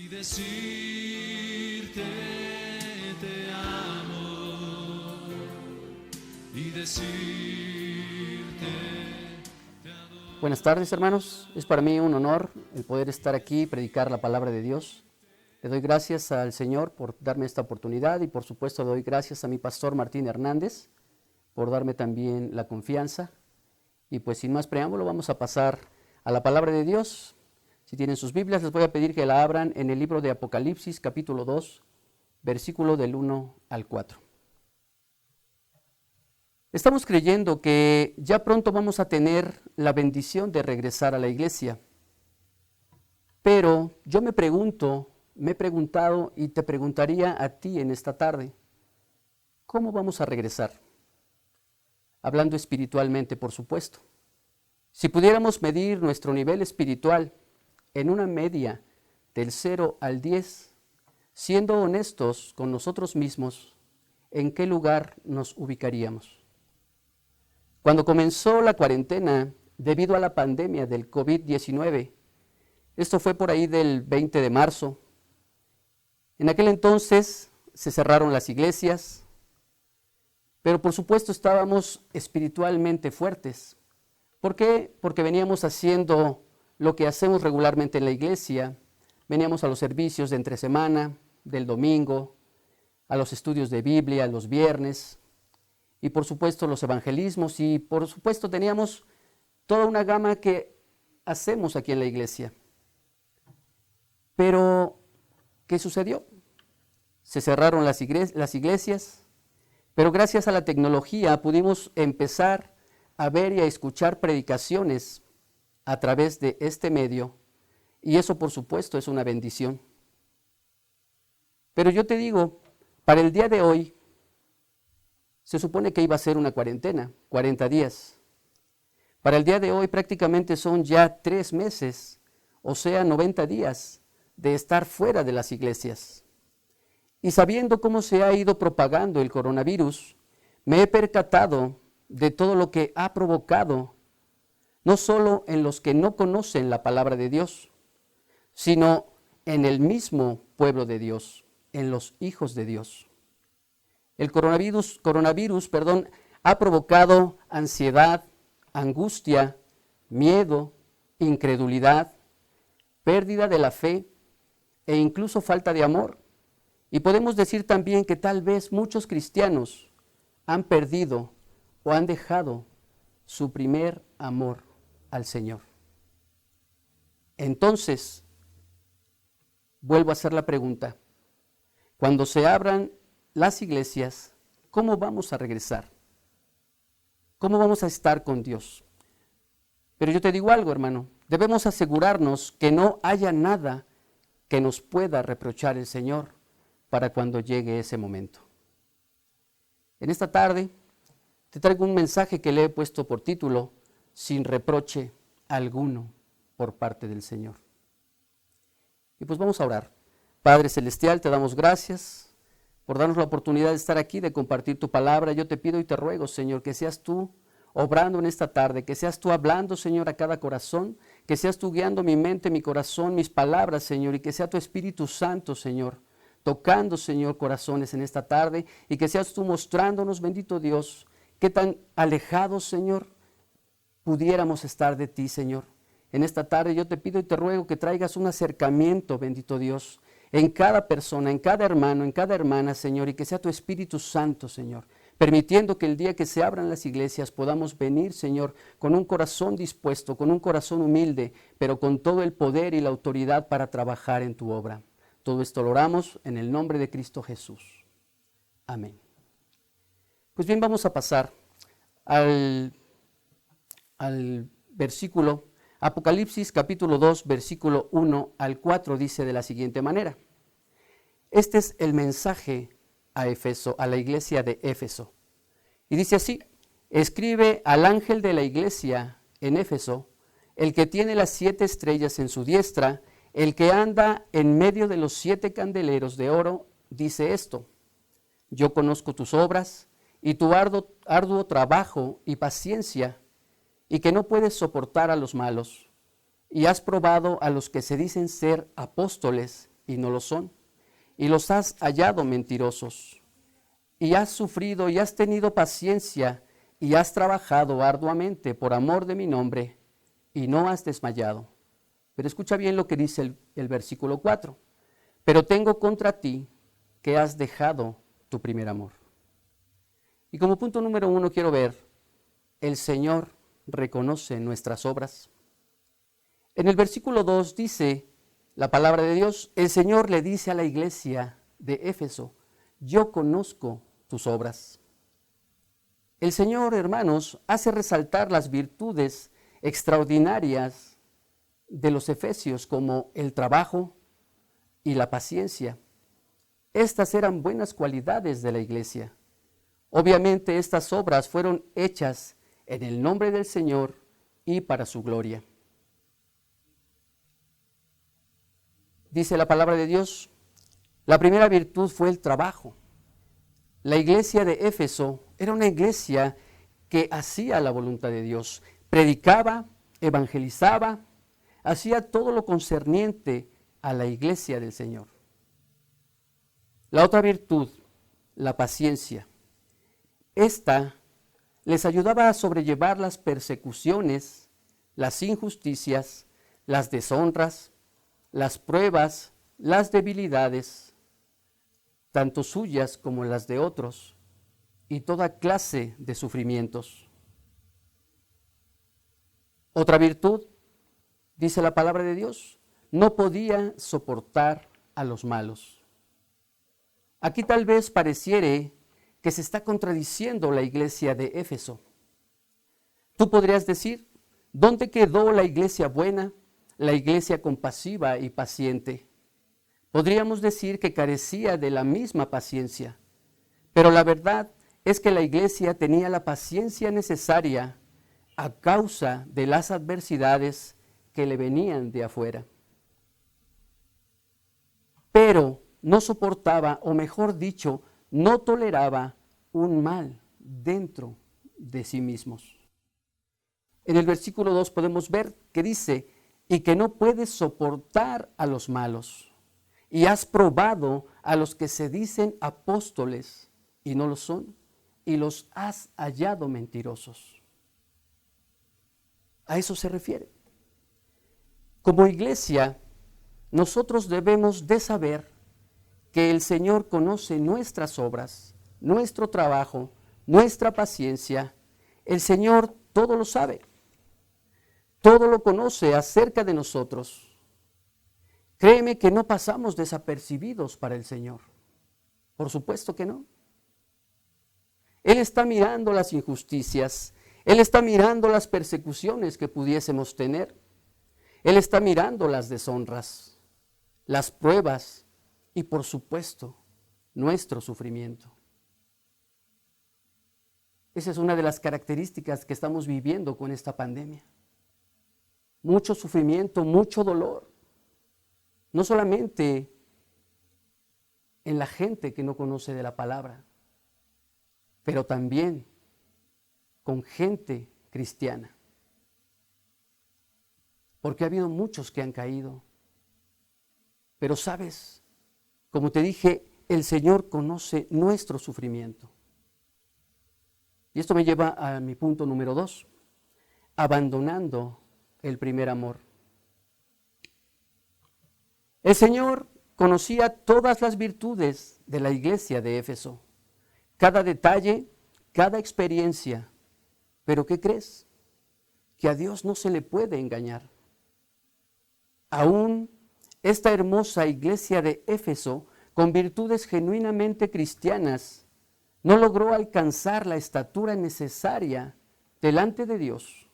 y decirte te amo y decirte te adoro. Buenas tardes, hermanos. Es para mí un honor el poder estar aquí y predicar la palabra de Dios. Le doy gracias al Señor por darme esta oportunidad y por supuesto doy gracias a mi pastor Martín Hernández por darme también la confianza. Y pues sin más preámbulo vamos a pasar a la palabra de Dios. Si tienen sus Biblias les voy a pedir que la abran en el libro de Apocalipsis capítulo 2, versículo del 1 al 4. Estamos creyendo que ya pronto vamos a tener la bendición de regresar a la iglesia. Pero yo me he preguntado y te preguntaría a ti en esta tarde, ¿cómo vamos a regresar? Hablando espiritualmente, por supuesto. Si pudiéramos medir nuestro nivel espiritual en una media del 0 al 10, siendo honestos con nosotros mismos, ¿en qué lugar nos ubicaríamos? Cuando comenzó la cuarentena debido a la pandemia del COVID-19, esto fue por ahí del 20 de marzo, en aquel entonces se cerraron las iglesias, pero por supuesto estábamos espiritualmente fuertes. ¿Por qué? Porque veníamos haciendo lo que hacemos regularmente en la iglesia, veníamos a los servicios de entre semana, del domingo, a los estudios de Biblia, los viernes, y por supuesto los evangelismos, y por supuesto teníamos toda una gama que hacemos aquí en la iglesia. Pero, ¿qué sucedió? Se cerraron las iglesias, pero gracias a la tecnología pudimos empezar a ver y a escuchar predicaciones a través de este medio, y eso por supuesto es una bendición. Pero yo te digo, para el día de hoy, se supone que iba a ser una cuarentena, 40 días. Para el día de hoy prácticamente son ya 3 meses, o sea 90 días de estar fuera de las iglesias. Y sabiendo cómo se ha ido propagando el coronavirus, me he percatado de todo lo que ha provocado, no solo en los que no conocen la palabra de Dios, sino en el mismo pueblo de Dios, en los hijos de Dios. El coronavirus, ha provocado ansiedad, angustia, miedo, incredulidad, pérdida de la fe e incluso falta de amor. Y podemos decir también que tal vez muchos cristianos han perdido o han dejado su primer amor al Señor. Entonces, vuelvo a hacer la pregunta. Cuando se abran las iglesias, ¿cómo vamos a regresar? ¿Cómo vamos a estar con Dios? Pero yo te digo algo, hermano, debemos asegurarnos que no haya nada que nos pueda reprochar el Señor para cuando llegue ese momento. En esta tarde te traigo un mensaje que le he puesto por título, sin reproche alguno por parte del Señor. Y pues vamos a orar. Padre Celestial, te damos gracias por darnos la oportunidad de estar aquí, de compartir tu palabra. Yo te pido y te ruego, Señor, que seas tú obrando en esta tarde, que seas tú hablando, Señor, a cada corazón, que seas tú guiando mi mente, mi corazón, mis palabras, Señor, y que sea tu Espíritu Santo, Señor, tocando, Señor, corazones en esta tarde, y que seas tú mostrándonos, bendito Dios, qué tan alejados, Señor, pudiéramos estar de ti, Señor. En esta tarde yo te pido y te ruego que traigas un acercamiento, bendito Dios, en cada persona, en cada hermano, en cada hermana, Señor, y que sea tu Espíritu Santo, Señor, permitiendo que el día que se abran las iglesias podamos venir, Señor, con un corazón dispuesto, con un corazón humilde, pero con todo el poder y la autoridad para trabajar en tu obra. Todo esto lo oramos en el nombre de Cristo Jesús. Amén. Pues bien, vamos a pasar al versículo Apocalipsis capítulo 2, versículo 1 al 4 dice de la siguiente manera. Este es el mensaje a Éfeso, a la iglesia de Éfeso. Y dice así, escribe al ángel de la iglesia en Éfeso, el que tiene las 7 estrellas en su diestra, el que anda en medio de los 7 candeleros de oro, dice esto, yo conozco tus obras y tu arduo trabajo y paciencia, y que no puedes soportar a los malos, y has probado a los que se dicen ser apóstoles y no lo son, y los has hallado mentirosos, y has sufrido y has tenido paciencia, y has trabajado arduamente por amor de mi nombre, y no has desmayado. Pero escucha bien lo que dice el versículo 4. Pero tengo contra ti que has dejado tu primer amor. Y como punto número 1 quiero ver, el Señor reconoce nuestras obras. En el versículo 2 dice la palabra de Dios, el Señor le dice a la iglesia de Éfeso, yo conozco tus obras. El Señor, hermanos, hace resaltar las virtudes extraordinarias de los efesios como el trabajo y la paciencia. Estas eran buenas cualidades de la iglesia. Obviamente estas obras fueron hechas en el nombre del Señor y para su gloria. Dice la palabra de Dios, la primera virtud fue el trabajo. La iglesia de Éfeso era una iglesia que hacía la voluntad de Dios, predicaba, evangelizaba, hacía todo lo concerniente a la iglesia del Señor. La otra virtud, la paciencia. Esta les ayudaba a sobrellevar las persecuciones, las injusticias, las deshonras, las pruebas, las debilidades, tanto suyas como las de otros, y toda clase de sufrimientos. Otra virtud, dice la palabra de Dios, no podía soportar a los malos. Aquí tal vez pareciere que se está contradiciendo la iglesia de Éfeso. Tú podrías decir, ¿dónde quedó la iglesia buena, la iglesia compasiva y paciente? Podríamos decir que carecía de la misma paciencia, pero la verdad es que la iglesia tenía la paciencia necesaria a causa de las adversidades que le venían de afuera. Pero no soportaba, o mejor dicho, no toleraba un mal dentro de sí mismos. En el versículo 2 podemos ver que dice, y que no puedes soportar a los malos, y has probado a los que se dicen apóstoles y no lo son, y los has hallado mentirosos. A eso se refiere. Como iglesia, nosotros debemos de saber que el Señor conoce nuestras obras, nuestro trabajo, nuestra paciencia. El Señor todo lo sabe, todo lo conoce acerca de nosotros. Créeme que no pasamos desapercibidos para el Señor. Por supuesto que no. Él está mirando las injusticias, Él está mirando las persecuciones que pudiésemos tener, Él está mirando las deshonras, las pruebas y por supuesto nuestro sufrimiento. Esa es una de las características que estamos viviendo con esta pandemia. Mucho sufrimiento, mucho dolor. No solamente en la gente que no conoce de la palabra, pero también con gente cristiana. Porque ha habido muchos que han caído. Pero sabes, como te dije, el Señor conoce nuestro sufrimiento. Y esto me lleva a mi punto número 2, abandonando el primer amor. El Señor conocía todas las virtudes de la iglesia de Éfeso, cada detalle, cada experiencia. Pero ¿qué crees? Que a Dios no se le puede engañar. Aún esta hermosa iglesia de Éfeso, con virtudes genuinamente cristianas, no logró alcanzar la estatura necesaria delante de Dios.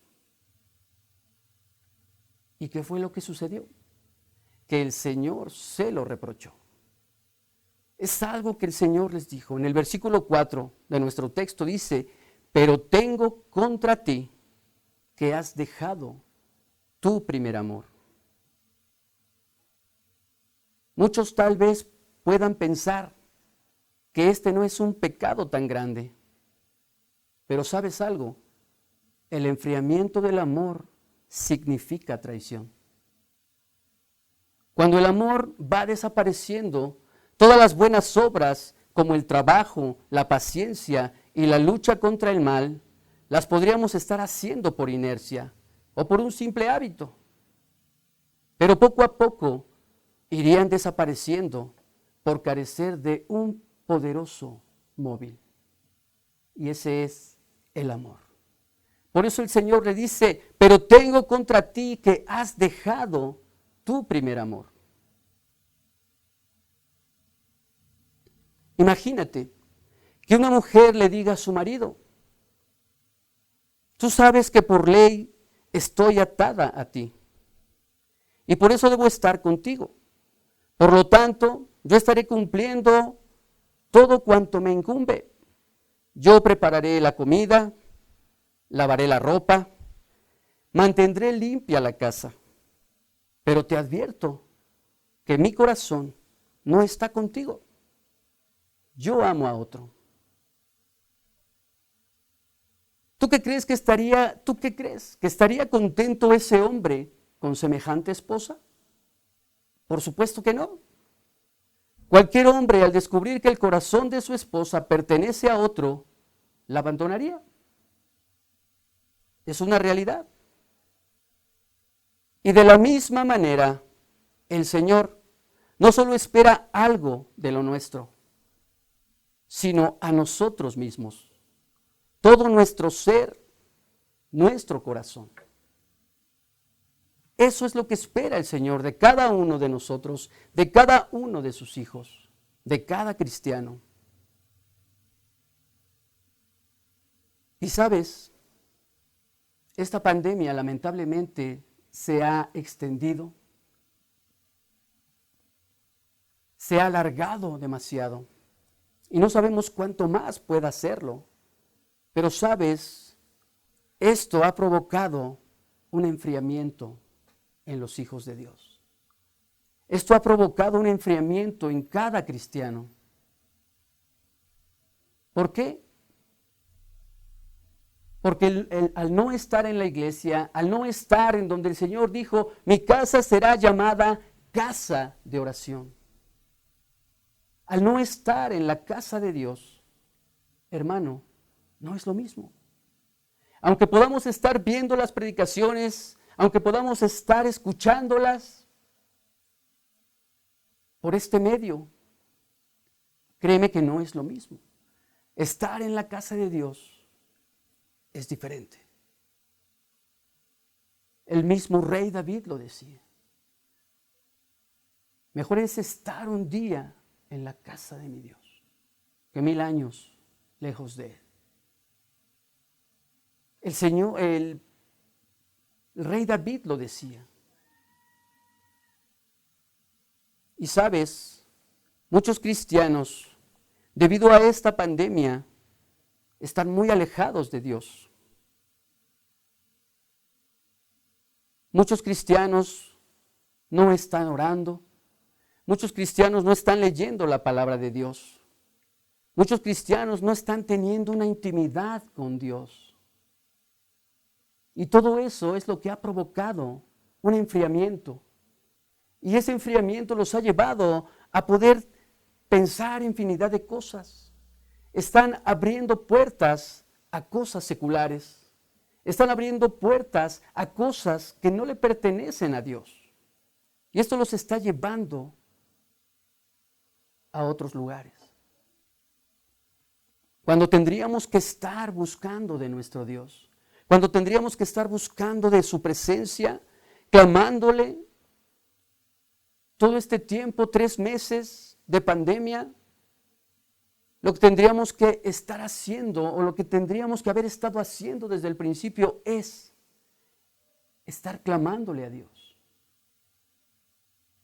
¿Y qué fue lo que sucedió? Que el Señor se lo reprochó. Es algo que el Señor les dijo. En el versículo 4 de nuestro texto dice, pero tengo contra ti que has dejado tu primer amor. Muchos tal vez puedan pensar que este no es un pecado tan grande, pero ¿sabes algo? El enfriamiento del amor significa traición. Cuando el amor va desapareciendo, todas las buenas obras, como el trabajo, la paciencia y la lucha contra el mal, las podríamos estar haciendo por inercia o por un simple hábito. Pero poco a poco irían desapareciendo por carecer de un poderoso móvil. Y ese es el amor. Por eso el Señor le dice, pero tengo contra ti que has dejado tu primer amor. Imagínate que una mujer le diga a su marido, tú sabes que por ley estoy atada a ti y por eso debo estar contigo. Por lo tanto, yo estaré cumpliendo todo cuanto me incumbe. Yo prepararé la comida, lavaré la ropa, mantendré limpia la casa. Pero te advierto que mi corazón no está contigo. Yo amo a otro. ¿Tú qué crees que estaría contento ese hombre con semejante esposa? Por supuesto que no. Cualquier hombre, al descubrir que el corazón de su esposa pertenece a otro, la abandonaría. Es una realidad. Y de la misma manera, el Señor no solo espera algo de lo nuestro, sino a nosotros mismos. Todo nuestro ser, nuestro corazón. Eso es lo que espera el Señor de cada uno de nosotros, de cada uno de sus hijos, de cada cristiano. Y sabes, esta pandemia lamentablemente se ha extendido, se ha alargado demasiado y no sabemos cuánto más pueda hacerlo. Pero sabes, esto ha provocado un enfriamiento en los hijos de Dios. Esto ha provocado un enfriamiento en cada cristiano. ¿Por qué? Porque al no estar en la iglesia, al no estar en donde el Señor dijo, mi casa será llamada casa de oración. Al no estar en la casa de Dios, hermano, no es lo mismo. Aunque podamos estar viendo las predicaciones, aunque podamos estar escuchándolas por este medio, créeme que no es lo mismo. Estar en la casa de Dios es diferente. El mismo rey David lo decía. Mejor es estar un día en la casa de mi Dios que 1000 años lejos de Él. El rey David lo decía. Y sabes, muchos cristianos, debido a esta pandemia, están muy alejados de Dios. Muchos cristianos no están orando. Muchos cristianos no están leyendo la palabra de Dios. Muchos cristianos no están teniendo una intimidad con Dios. Y todo eso es lo que ha provocado un enfriamiento. Y ese enfriamiento los ha llevado a poder pensar infinidad de cosas. Están abriendo puertas a cosas seculares. Están abriendo puertas a cosas que no le pertenecen a Dios. Y esto los está llevando a otros lugares. Cuando tendríamos que estar buscando de nuestro Dios, cuando tendríamos que estar buscando de su presencia, clamándole todo este tiempo, 3 meses de pandemia, lo que tendríamos que estar haciendo o lo que tendríamos que haber estado haciendo desde el principio es estar clamándole a Dios,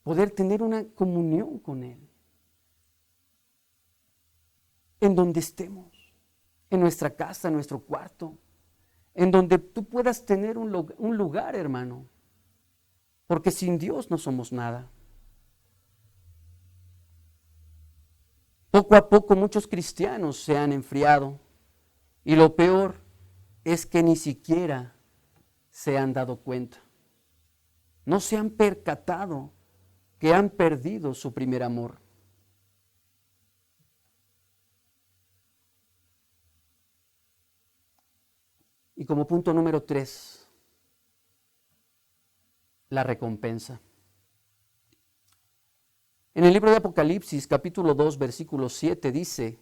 poder tener una comunión con Él, en donde estemos, en nuestra casa, en nuestro cuarto, en donde tú puedas tener un lugar, hermano, porque sin Dios no somos nada. Poco a poco muchos cristianos se han enfriado y lo peor es que ni siquiera se han dado cuenta. No se han percatado que han perdido su primer amor. Y como punto número 3, la recompensa. En el libro de Apocalipsis, capítulo 2, versículo 7, dice: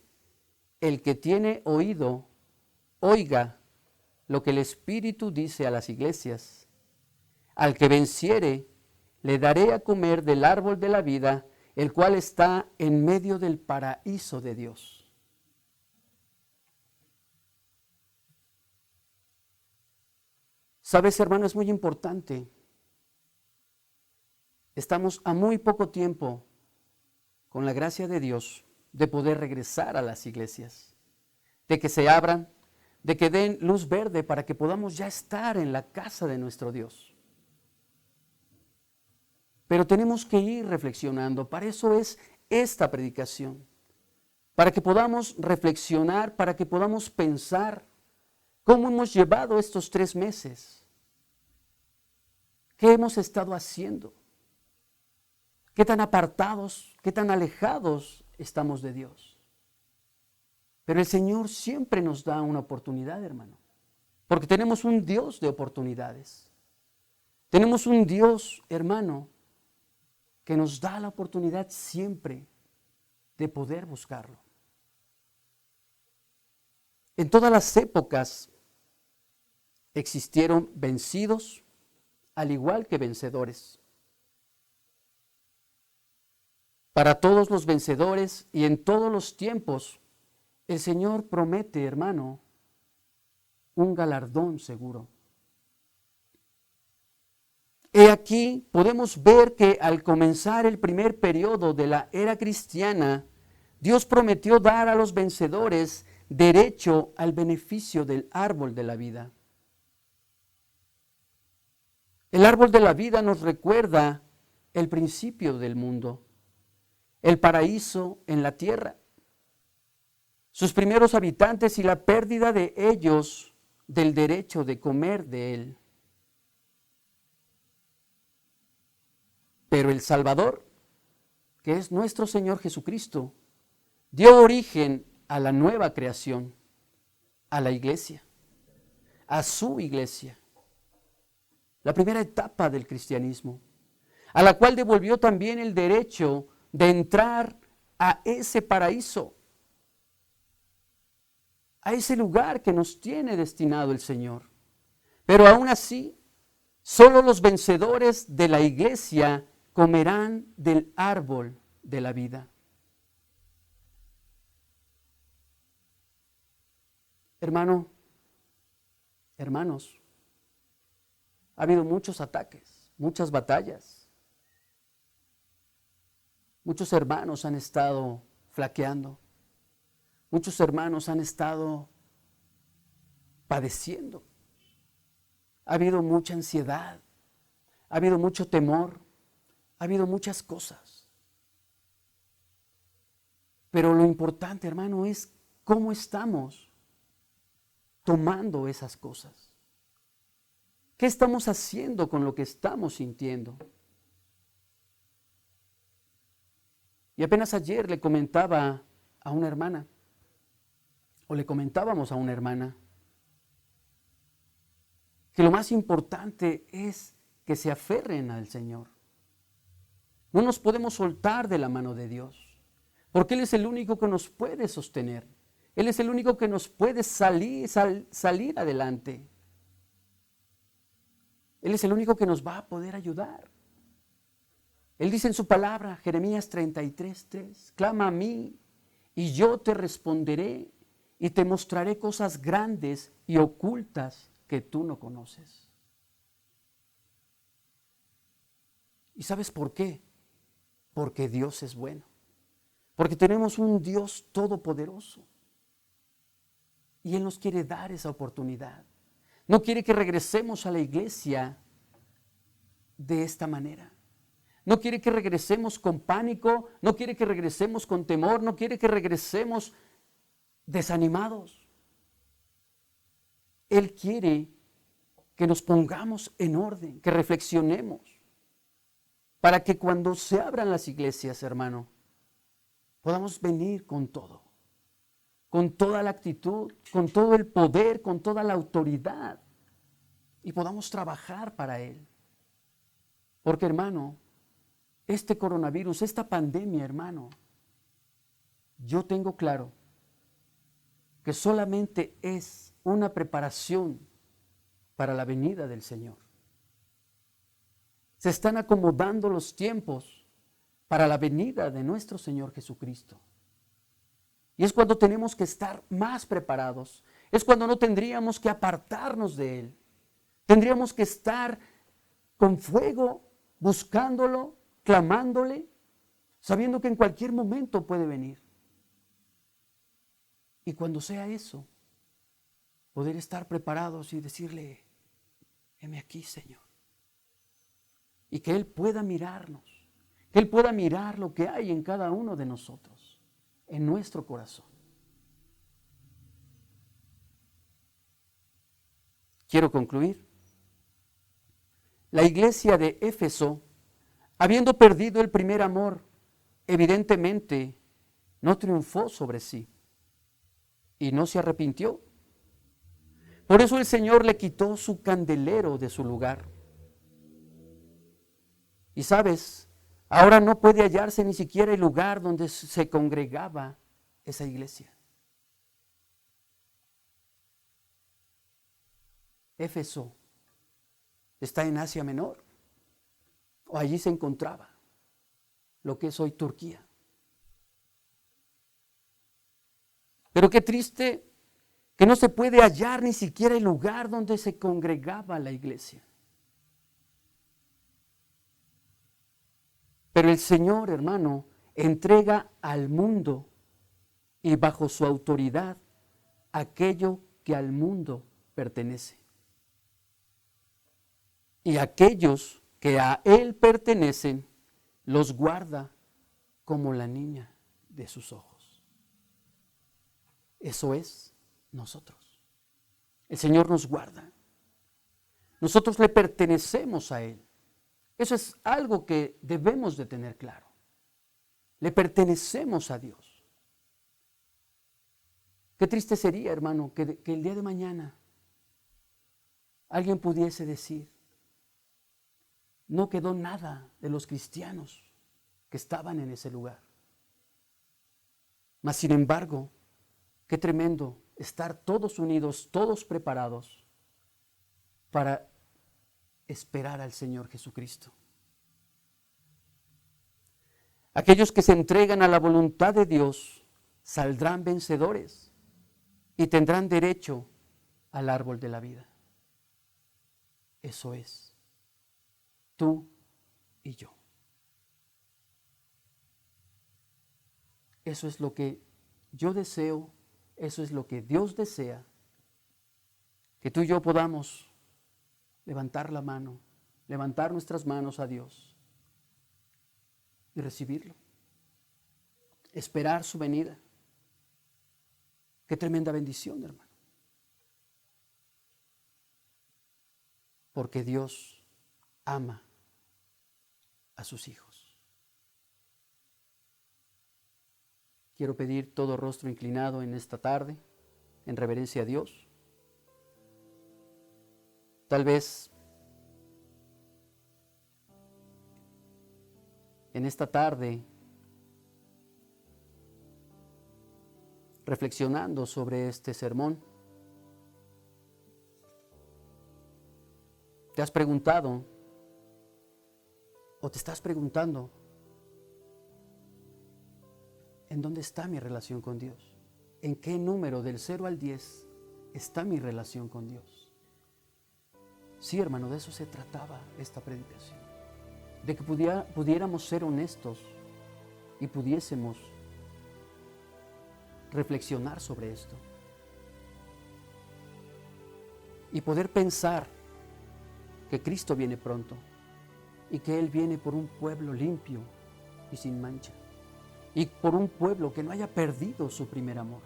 el que tiene oído, oiga lo que el Espíritu dice a las iglesias. Al que venciere, le daré a comer del árbol de la vida, el cual está en medio del paraíso de Dios. Sabes, hermano, es muy importante. Estamos a muy poco tiempo, con la gracia de Dios, de poder regresar a las iglesias, de que se abran, de que den luz verde para que podamos ya estar en la casa de nuestro Dios. Pero tenemos que ir reflexionando, para eso es esta predicación, para que podamos reflexionar, para que podamos pensar cómo hemos llevado estos 3 meses, qué hemos estado haciendo, qué tan apartados, qué tan alejados estamos de Dios. Pero el Señor siempre nos da una oportunidad, hermano, porque tenemos un Dios de oportunidades. Tenemos un Dios, hermano, que nos da la oportunidad siempre de poder buscarlo. En todas las épocas existieron vencidos, al igual que vencedores. Para todos los vencedores y en todos los tiempos, el Señor promete, hermano, un galardón seguro. He aquí, podemos ver que al comenzar el primer periodo de la era cristiana, Dios prometió dar a los vencedores derecho al beneficio del árbol de la vida. El árbol de la vida nos recuerda el principio del mundo, el paraíso en la tierra, sus primeros habitantes y la pérdida de ellos del derecho de comer de él. Pero el Salvador, que es nuestro Señor Jesucristo, dio origen a la nueva creación, a la iglesia, a su iglesia, la primera etapa del cristianismo, a la cual devolvió también el derecho de entrar a ese paraíso, a ese lugar que nos tiene destinado el Señor. Pero aún así, solo los vencedores de la iglesia comerán del árbol de la vida. Hermanos, ha habido muchos ataques, muchas batallas. Muchos hermanos han estado flaqueando. Muchos hermanos han estado padeciendo. Ha habido mucha ansiedad, ha habido mucho temor, ha habido muchas cosas. Pero lo importante, hermano, es cómo estamos tomando esas cosas. ¿Qué estamos haciendo con lo que estamos sintiendo? Y apenas ayer le comentaba a una hermana, o le comentábamos a una hermana, que lo más importante es que se aferren al Señor. No nos podemos soltar de la mano de Dios, porque Él es el único que nos puede sostener. Él es el único que nos puede salir adelante. Él es el único que nos va a poder ayudar. Él dice en su palabra, Jeremías 33:3, clama a mí y yo te responderé y te mostraré cosas grandes y ocultas que tú no conoces. ¿Y sabes por qué? Porque Dios es bueno. Porque tenemos un Dios todopoderoso. Y Él nos quiere dar esa oportunidad. No quiere que regresemos a la iglesia de esta manera. No quiere que regresemos con pánico, no quiere que regresemos con temor, no quiere que regresemos desanimados. Él quiere que nos pongamos en orden, que reflexionemos. para que cuando se abran las iglesias, hermano, podamos venir con todo, con toda la actitud, con todo el poder, con toda la autoridad, y podamos trabajar para Él. Porque, hermano, este coronavirus, esta pandemia, hermano, yo tengo claro que solamente es una preparación para la venida del Señor. Se están acomodando los tiempos para la venida de nuestro Señor Jesucristo. Y es cuando tenemos que estar más preparados. Es cuando no tendríamos que apartarnos de Él. Tendríamos que estar con fuego, buscándolo, clamándole, sabiendo que en cualquier momento puede venir. Y cuando sea eso, poder estar preparados y decirle, heme aquí, Señor. Y que Él pueda mirarnos, que Él pueda mirar lo que hay en cada uno de nosotros, en nuestro corazón. Quiero concluir. La iglesia de Éfeso, habiendo perdido el primer amor, evidentemente no triunfó sobre sí y no se arrepintió. Por eso el Señor le quitó su candelero de su lugar. Y sabes, ahora no puede hallarse ni siquiera el lugar donde se congregaba esa iglesia. Éfeso está en Asia Menor, o allí se encontraba lo que es hoy Turquía. Pero qué triste que no se puede hallar ni siquiera el lugar donde se congregaba la iglesia. Pero el Señor, hermano, entrega al mundo y bajo su autoridad aquello que al mundo pertenece. Y aquellos que a Él pertenecen, los guarda como la niña de sus ojos. Eso es nosotros. El Señor nos guarda. Nosotros le pertenecemos a Él. Eso es algo que debemos de tener claro. Le pertenecemos a Dios. Qué triste sería, hermano, que el día de mañana alguien pudiese decir, no quedó nada de los cristianos que estaban en ese lugar. Mas, sin embargo, qué tremendo estar todos unidos, todos preparados para esperar al Señor Jesucristo. Aquellos que se entregan a la voluntad de Dios saldrán vencedores y tendrán derecho al árbol de la vida. Eso es tú y yo. Eso es lo que yo deseo, eso es lo que Dios desea, que tú y yo podamos levantar la mano, levantar nuestras manos a Dios y recibirlo, esperar su venida. Qué tremenda bendición, hermano. Porque Dios ama a sus hijos. Quiero pedir todo rostro inclinado en esta tarde, en reverencia a Dios. Tal vez en esta tarde, reflexionando sobre este sermón, te has preguntado o te estás preguntando, ¿en dónde está mi relación con Dios? ¿En qué número del 0 al 10 está mi relación con Dios? Sí, hermano, de eso se trataba esta predicación. De que pudiéramos ser honestos y pudiésemos reflexionar sobre esto. Y poder pensar que Cristo viene pronto y que Él viene por un pueblo limpio y sin mancha. Y por un pueblo que no haya perdido su primer amor.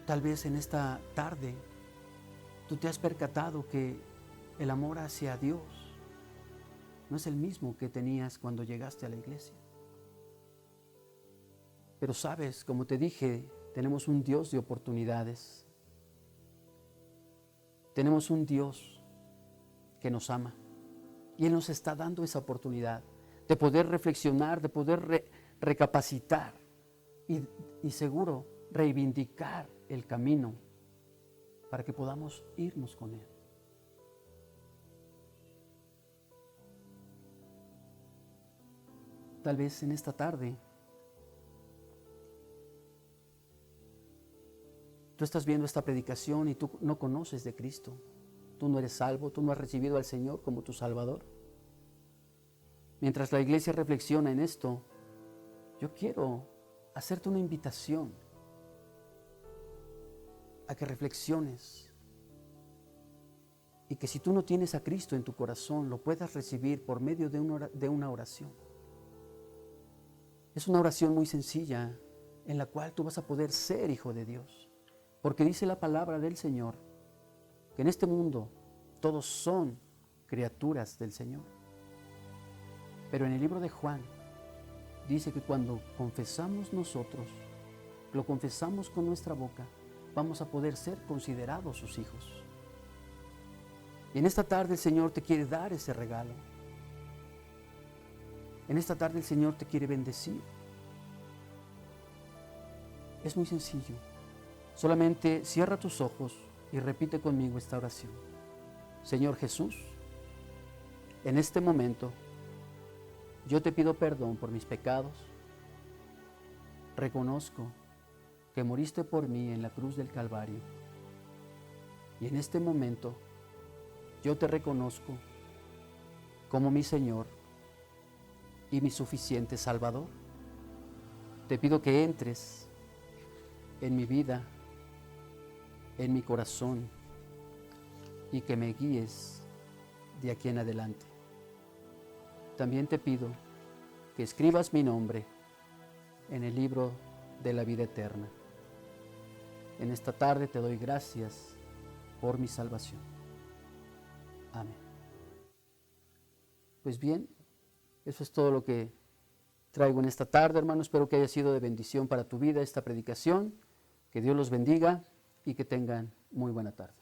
Tal vez en esta tarde tú te has percatado que el amor hacia Dios no es el mismo que tenías cuando llegaste a la iglesia. Pero sabes, como te dije, tenemos un Dios de oportunidades. Tenemos un Dios que nos ama. Y Él nos está dando esa oportunidad de poder reflexionar, de poder recapacitar y seguro reivindicar el camino para que podamos irnos con Él. Tal vez en esta tarde tú estás viendo esta predicación y tú no conoces de Cristo. Tú no eres salvo, tú no has recibido al Señor como tu Salvador. Mientras la iglesia reflexiona en esto, yo quiero hacerte una invitación a que reflexiones y que si tú no tienes a Cristo en tu corazón, lo puedas recibir por medio de una oración. Es una oración muy sencilla en la cual tú vas a poder ser hijo de Dios. Porque dice la palabra del Señor que en este mundo todos son criaturas del Señor. Pero en el libro de Juan dice que cuando confesamos nosotros, lo confesamos con nuestra boca, vamos a poder ser considerados sus hijos. Y en esta tarde el Señor te quiere dar ese regalo. En esta tarde el Señor te quiere bendecir. Es muy sencillo. Solamente cierra tus ojos y repite conmigo esta oración. Señor Jesús, en este momento yo te pido perdón por mis pecados. Reconozco que moriste por mí en la cruz del Calvario. Y en este momento yo te reconozco como mi Señor y mi suficiente Salvador. Te pido que entres en mi vida, en mi corazón, y que me guíes de aquí en adelante. También te pido que escribas mi nombre en el libro de la vida eterna. En esta tarde te doy gracias por mi salvación. Amén. Pues bien, eso es todo lo que traigo en esta tarde, hermano. Espero que haya sido de bendición para tu vida esta predicación. Que Dios los bendiga y que tengan muy buena tarde.